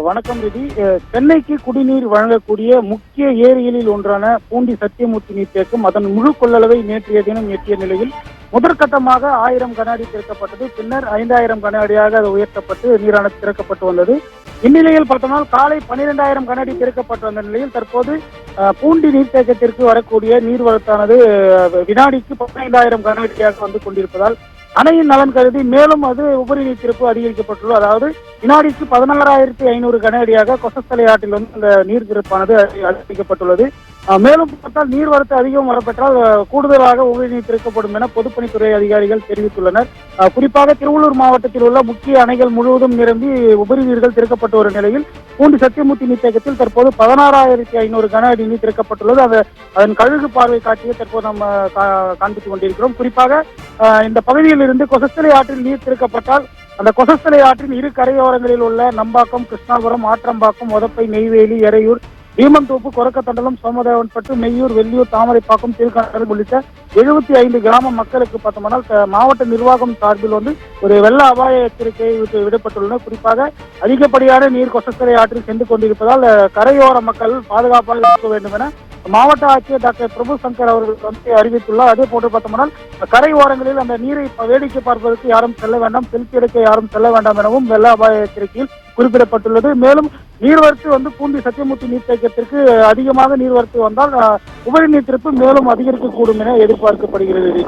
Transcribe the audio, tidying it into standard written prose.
வணக்கம் ரெடி. சென்னைக்கு குடிநீர் வழங்கக்கூடிய முக்கிய ஏரிகளில் ஒன்றான பூண்டி சத்தியமூர்த்தி நீர்த்தேக்கம் அதன் முழு கொள்ளளவை நேற்றைய தினம் எட்டிய நிலையில் முதற்கட்டமாக 1000 கன அடி திறக்கப்பட்டது. பின்னர் 5000 கன அடியாக அது உயர்த்தப்பட்டு நீரானது திறக்கப்பட்டு வந்தது. இந்நிலையில் பார்த்தோம்னால் காலை 12000 கன அடி திறக்கப்பட்டு வந்த நிலையில் தற்போது பூண்டி நீர்த்தேக்கத்திற்கு வரக்கூடிய நீர்வரத்தானது வினாடிக்கு 15000 கன அடியாக வந்து கொண்டிருப்பதால் அணையின் நலன் கருதி மேலும் அது உபரி நீர் திறப்பு அதிகரிக்கப்பட்டுள்ளது. அதாவது வினாடிக்கு 16500 கன அடியாக கொசஸ்தலை ஆற்றில் வந்து அந்த நீர் திறப்பானது அதிகரிக்கப்பட்டுள்ளது. மேலும் பார்த்தால் நீர்வரத்து அதிகம் வரப்பெற்றால் கூடுதலாக உபரி நீர் திறக்கப்படும் என பொதுப்பணித்துறை அதிகாரிகள் தெரிவித்துள்ளனர். குறிப்பாக திருவள்ளூர் மாவட்டத்தில் உள்ள முக்கிய அணைகள் முழுவதும் நிரம்பி உபரி நீர்கள் திறக்கப்பட்டு வரும் நிலையில் பூண்டி சத்தியமூர்த்தி நீர்த்தேக்கத்தில் தற்போது 16500 கன அடி நீர் திறக்கப்பட்டுள்ளது. அதன் கழுகு பார்வை காட்சியை தற்போது நம்ம காண்பித்துக் கொண்டிருக்கிறோம். குறிப்பாக இந்த பகுதியில் இருந்து கொசஸ்தலை ஆற்றில் நீர் திறக்கப்பட்டால் அந்த கொசஸ்தலை ஆற்றின் இரு கரையோரங்களில் உள்ள நம்பாக்கம், கிருஷ்ணாபுரம், ஆற்றம்பாக்கம், ஒதப்பை, நெய்வேலி, எறையூர், பீமந்தோப்பு, கொரக்கத்தண்டலம், சோமதேவன்பட்டு, மெய்யூர், வெள்ளியூர், தாமரைப்பாக்கம், திருக்கண்டலம் உள்ளிட்ட 75 கிராம மக்களுக்கு பார்த்தோம்னால் மாவட்ட நிர்வாகம் சார்பில் வந்து ஒரு வெள்ள அபாய எச்சரிக்கை விடப்பட்டுள்ளன. குறிப்பாக அதிகப்படியான நீர் கொசஸ்தலை ஆற்றில் சென்று கொண்டிருப்பதால் கரையோர மக்கள் பாதுகாப்பாக இருக்க வேண்டும் என மாவட்ட ஆட்சியர் டாக்டர் பிரபு சங்கர் அவர்கள் வந்து அறிவித்துள்ளார். அதே போன்று பார்த்தோம்னால் கரை ஓரங்களில் அந்த நீரை வேடிக்கை பார்ப்பதற்கு யாரும் செல்ல வேண்டாம், செல்ஃபி எடுக்க யாரும் செல்ல வேண்டாம் எனவும் வெள்ள அபாய எச்சரிக்கையில் குறிப்பிடப்பட்டுள்ளது. மேலும் நீர்வரத்து வந்து பூண்டி சத்தியமூர்த்தி நீர்த்தேக்கத்திற்கு அதிகமாக நீர்வரத்து வந்தால் உபரி நீர் திறப்பு மேலும் அதிகரிக்கக்கூடும் என எதிர்பார்க்கப்படுகிறது.